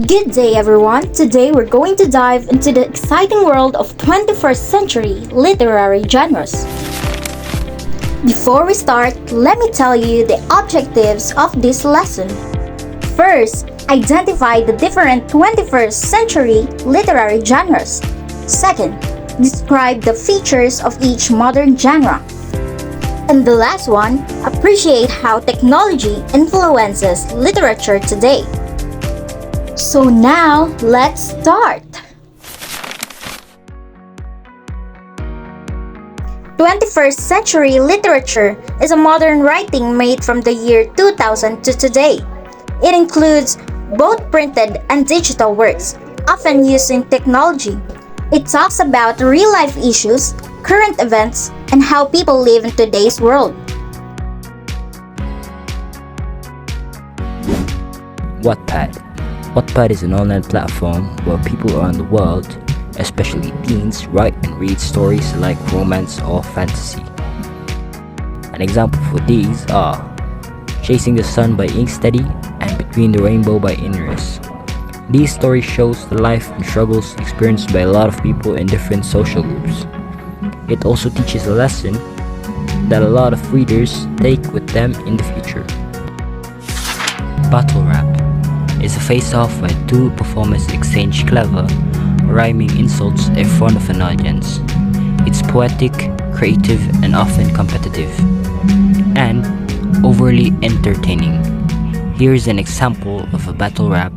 Good day everyone! Today we're going to dive into the exciting world of 21st century literary genres. Before we start, let me tell you the objectives of this lesson. First, identify the different 21st century literary genres. Second, describe the features of each modern genre. And the last one, appreciate how technology influences literature today. So now, let's start! 21st century literature is a modern writing made from the year 2000 to today. It includes both printed and digital works, often using technology. It talks about real-life issues, current events, and how people live in today's world. Wattpad. Wattpad is an online platform where people around the world, especially teens, write and read stories like romance or fantasy. An example for these are Chasing the Sun by Inksteady and Between the Rainbow by Inris. These stories shows the life and struggles experienced by a lot of people in different social groups. It also teaches a lesson that a lot of readers take with them in the future. Battle rap is a face-off where two performers exchange clever, rhyming insults in front of an audience. It's poetic, creative, and often competitive, and overly entertaining. Here's an example of a battle rap.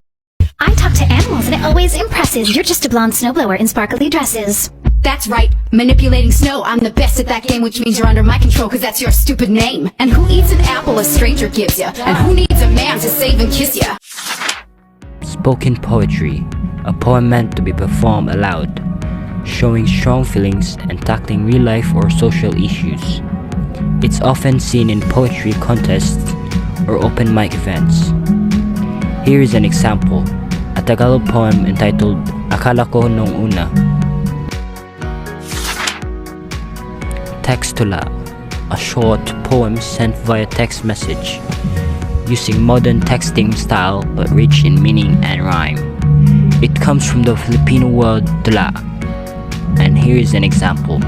I talk to animals and it always impresses. You're just a blonde snowblower in sparkly dresses. That's right, manipulating snow. I'm the best at that game, which means you're under my control, cause that's your stupid name. And who eats an apple a stranger gives ya? And who needs a man to save and kiss ya? Spoken poetry, a poem meant to be performed aloud, showing strong feelings and tackling real life or social issues. It's often seen in poetry contests or open mic events. Here is an example, a Tagalog poem entitled Akala Ko Nung Una. Textula, a short poem sent via text message, using modern texting style but rich in meaning and rhyme. It comes from the Filipino word tula, and here is an example.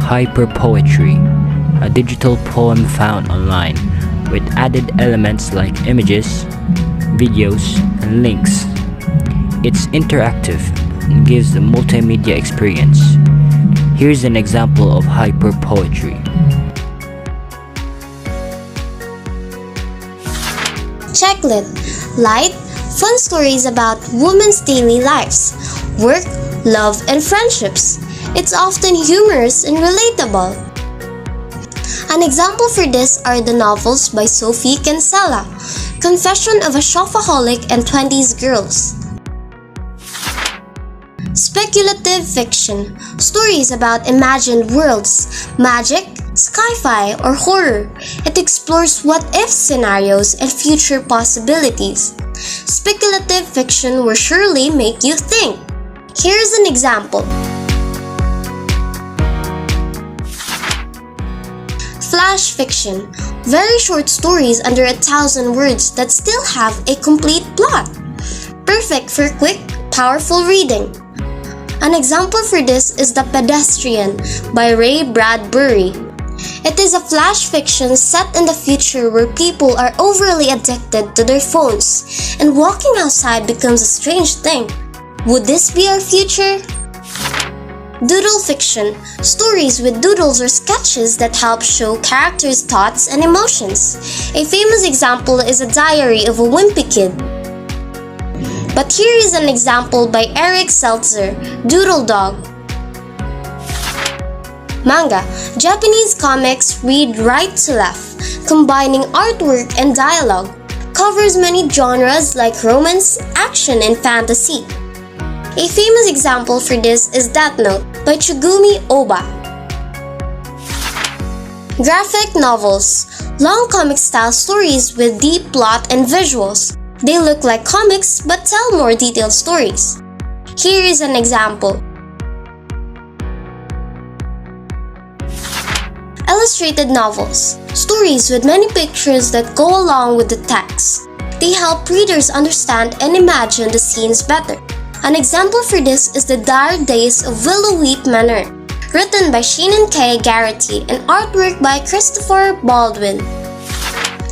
Hyperpoetry, a digital poem found online with added elements like images, videos, and links. It's interactive and gives a multimedia experience. Here's an example of hyperpoetry. Checklit, light, fun stories about women's daily lives, work, love, and friendships. It's often humorous and relatable. An example for this are the novels by Sophie Kinsella, Confession of a Shopaholic and 20s Girls. Speculative fiction, stories about imagined worlds, magic, sci-fi, or horror. It explores what-if scenarios and future possibilities. Speculative fiction will surely make you think. Here's an example. Flash fiction, very short stories under 1,000 words that still have a complete plot. Perfect for quick, powerful reading. An example for this is The Pedestrian by Ray Bradbury. It is a flash fiction set in the future where people are overly addicted to their phones and walking outside becomes a strange thing. Would this be our future? Doodle fiction, stories with doodles or sketches that help show characters' thoughts and emotions. A famous example is A Diary of a Wimpy Kid. But here is an example by Eric Seltzer, Doodle Dog. Manga, Japanese comics read right to left, combining artwork and dialogue. Covers many genres like romance, action, and fantasy. A famous example for this is Death Note by Tsugumi Oba. Graphic novels, long comic-style stories with deep plot and visuals. They look like comics but tell more detailed stories. Here is an example. Illustrated novels, stories with many pictures that go along with the text. They help readers understand and imagine the scenes better. An example for this is The Dire Days of Willowweep Manor, written by Shannon K. Garrity and artwork by Christopher Baldwin.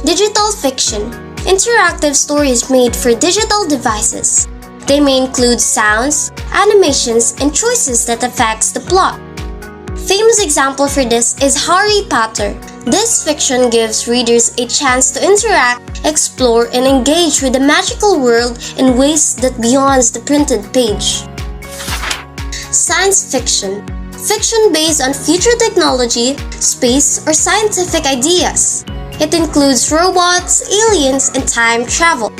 Digital fiction, interactive stories made for digital devices. They may include sounds, animations, and choices that affects the plot. Famous example for this is Harry Potter. This fiction gives readers a chance to interact, explore, and engage with the magical world in ways that beyonds the printed page. Science fiction. Fiction based on future technology, space, or scientific ideas. It includes robots, aliens, and time travel.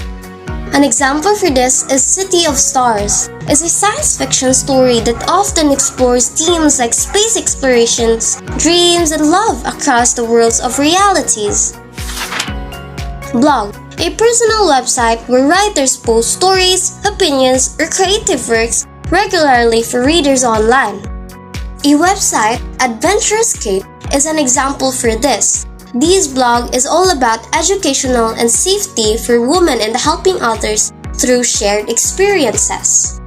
An example for this is City of Stars. It's a science fiction story that often explores themes like space explorations, dreams, and love across the worlds of realities. Blog, a personal website where writers post stories, opinions, or creative works regularly for readers online. A website, Adventurescape, is an example for this. This blog is all about educational and safety for women and helping others through shared experiences.